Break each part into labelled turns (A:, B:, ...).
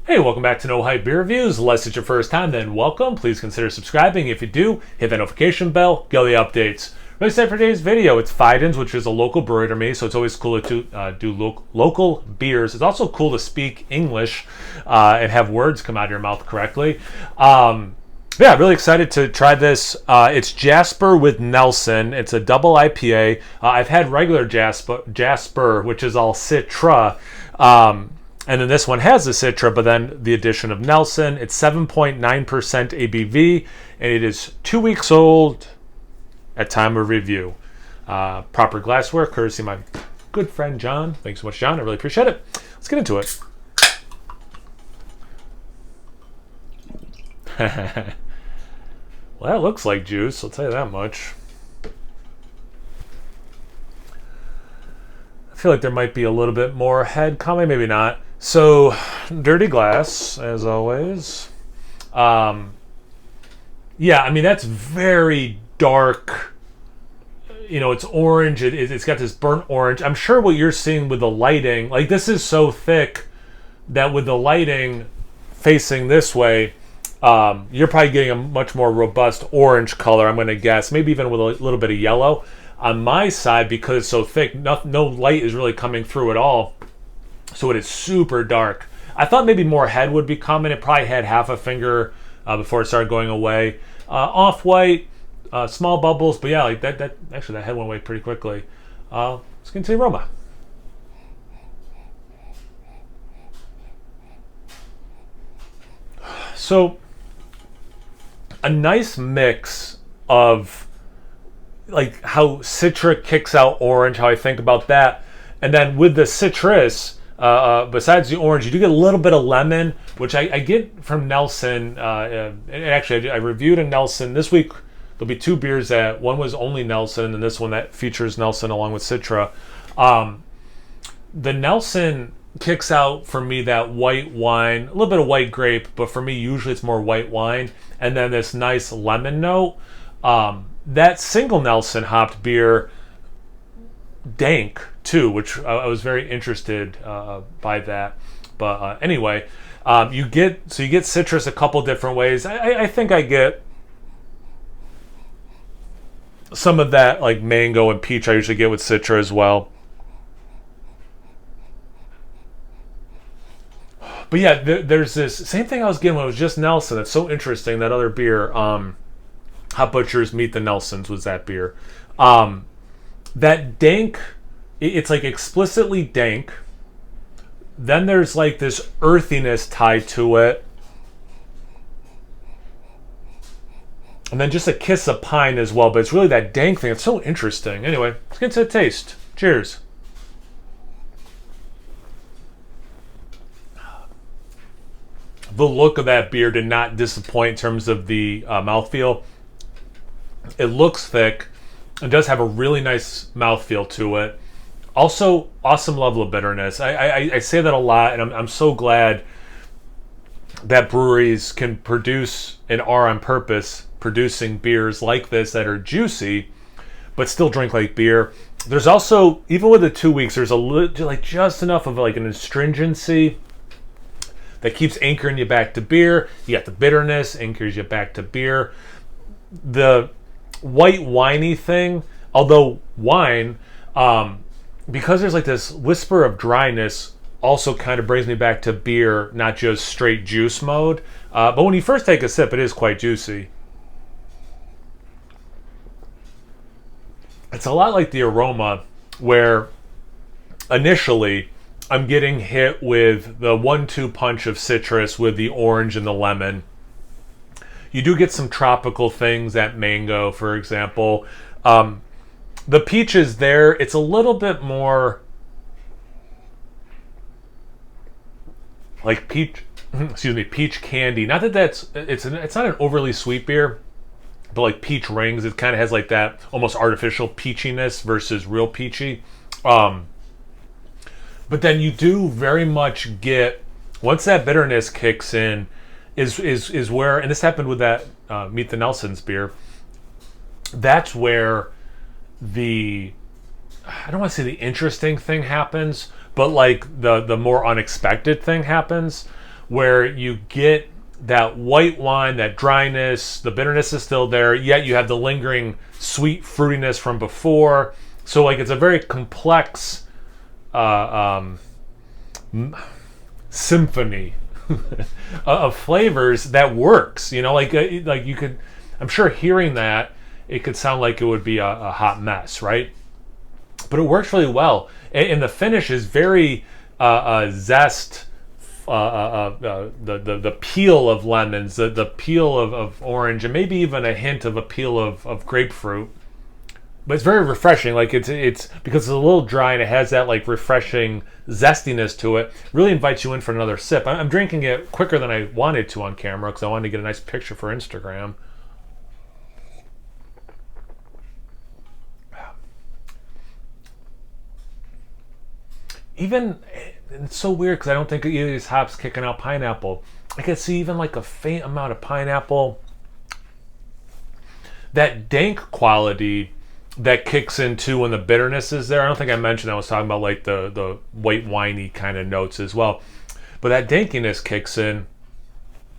A: Hey, welcome back to No Hype Beer Reviews. Unless it's your first time, then welcome. Please consider subscribing. If you do, hit that notification bell, get all the updates. Really excited for today's video. It's Fidens, which is a local brewery to me, so it's always cool to do local beers. It's also cool to speak English and have words come out of your mouth correctly. Yeah, really excited to try this. It's Jasper with Nelson. It's a double IPA. I've had regular Jasper, which is all Citra. And then this one has the Citra, but then the addition of Nelson. It's 7.9% ABV, and it is 2 weeks old at time of review. Proper glassware, courtesy of my good friend John. Thanks so much, John. I really appreciate it. Let's get into it. Well, that looks like juice, I'll tell you that much. I feel like there might be a little bit more head coming, maybe not. So, dirty glass, as always. Yeah, I mean, that's very dark. You know, it's orange. It's got this burnt orange. I'm sure what you're seeing with the lighting, like this is so thick that with the lighting facing this way, you're probably getting a much more robust orange color, I'm going to guess. Maybe even with a little bit of yellow. On my side, because it's so thick, no light is really coming through at all. So it is super dark. I thought maybe more head would be coming. It probably had half a finger before it started going away. Off-white, small bubbles, but yeah, like that. Actually, that head went away pretty quickly. Let's get into the aroma. So, a nice mix of like how Citra kicks out orange, how I think about that, and then with the citrus. Besides the orange, you do get a little bit of lemon, which I get from Nelson. And actually, I reviewed a Nelson this week. There'll be two beers that one was only Nelson, and this one that features Nelson along with Citra. The Nelson kicks out for me that white wine, a little bit of white grape, but for me usually it's more white wine, and then this nice lemon note. That single Nelson hopped beer, dank too, which I was very interested by that. But anyway, you get citrus a couple different ways. I think I get some of that like mango and peach I usually get with Citra as well. But yeah, there's this same thing I was getting when it was just Nelson. It's so interesting, that other beer, Hot Butchers Meet the Nelsons was that beer. That dank, it's like explicitly dank. Then there's like this earthiness tied to it. And then just a kiss of pine as well, but it's really that dank thing. It's so interesting. Anyway, let's get to the taste. Cheers. The look of that beer did not disappoint in terms of the mouthfeel. It looks thick. It does have a really nice mouthfeel to it. Also, awesome level of bitterness. I say that a lot, and I'm so glad that breweries can produce and are on purpose producing beers like this that are juicy, but still drink like beer. There's also, even with the 2 weeks, there's a little, like just enough of like an astringency that keeps anchoring you back to beer. You got the bitterness, anchors you back to beer. The white winey thing, although wine, because there's like this whisper of dryness, also kind of brings me back to beer, not just straight juice mode. But when you first take a sip, it is quite juicy. It's a lot like the aroma, where initially I'm getting hit with the 1-2 punch of citrus with the orange and the lemon. You do get some tropical things, that mango, for example. The peach is there. It's a little bit more like peach candy. Not that it's not an overly sweet beer, but like peach rings. It kind of has like that almost artificial peachiness versus real peachy. But then you do very much get, once that bitterness kicks in, is where, and this happened with that Meet the Nelsons beer, that's where I don't want to say the interesting thing happens, but like the more unexpected thing happens, where you get that white wine, that dryness, the bitterness is still there, yet you have the lingering sweet fruitiness from before. So like it's a very complex symphony of flavors that works. You know, like you could, I'm sure hearing that, it could sound like it would be a hot mess, right? But it works really well, and the finish is very zest, the peel of lemons, the peel of orange, and maybe even a hint of a peel of grapefruit. But it's very refreshing. Like it's because it's a little dry and it has that like refreshing zestiness to it. Really invites you in for another sip. I'm drinking it quicker than I wanted to on camera because I wanted to get a nice picture for Instagram. Even, it's so weird because I don't think either of these hops kicking out pineapple. I can see even like a faint amount of pineapple. That dank quality that kicks in too when the bitterness is there. I don't think I mentioned I was talking about like the white winey kind of notes as well. But that dankiness kicks in.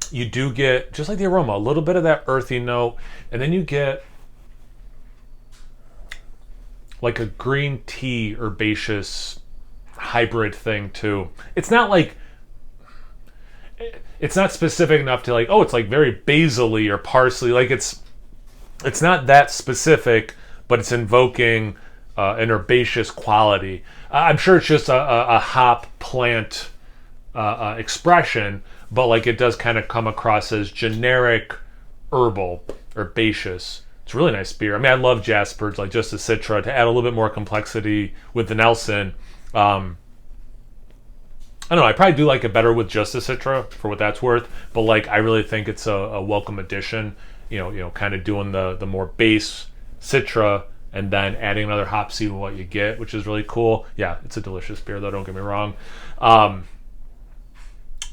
A: You do get, just like the aroma, a little bit of that earthy note. And then you get like a green tea herbaceous hybrid thing too. It's not like, it's not specific enough to like, oh, it's like very basil-y or parsley. Like it's not that specific, but it's invoking an herbaceous quality. I'm sure it's just a hop plant expression, but like it does kind of come across as generic herbal, herbaceous. It's a really nice beer. I mean, I love Jasper's, like just the Citra, to add a little bit more complexity with the Nelson. I don't know, I probably do like it better with just the Citra for what that's worth, but like I really think it's a welcome addition, you know, kind of doing the more base Citra and then adding another hop seed with what you get, which is really cool. Yeah, it's a delicious beer though, don't get me wrong.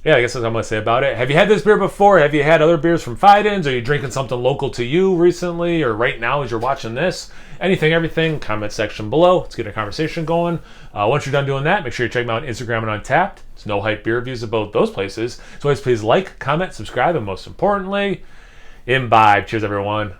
A: Yeah, I guess that's what I'm going to say about it. Have you had this beer before? Have you had other beers from Fidens? Are you drinking something local to you recently or right now as you're watching this? Anything, everything, comment section below. Let's get a conversation going. Once you're done doing that, make sure you check me out on Instagram and Untappd. It's No Hype Beer Reviews at both those places. So always please like, comment, subscribe, and most importantly, imbibe. Cheers, everyone.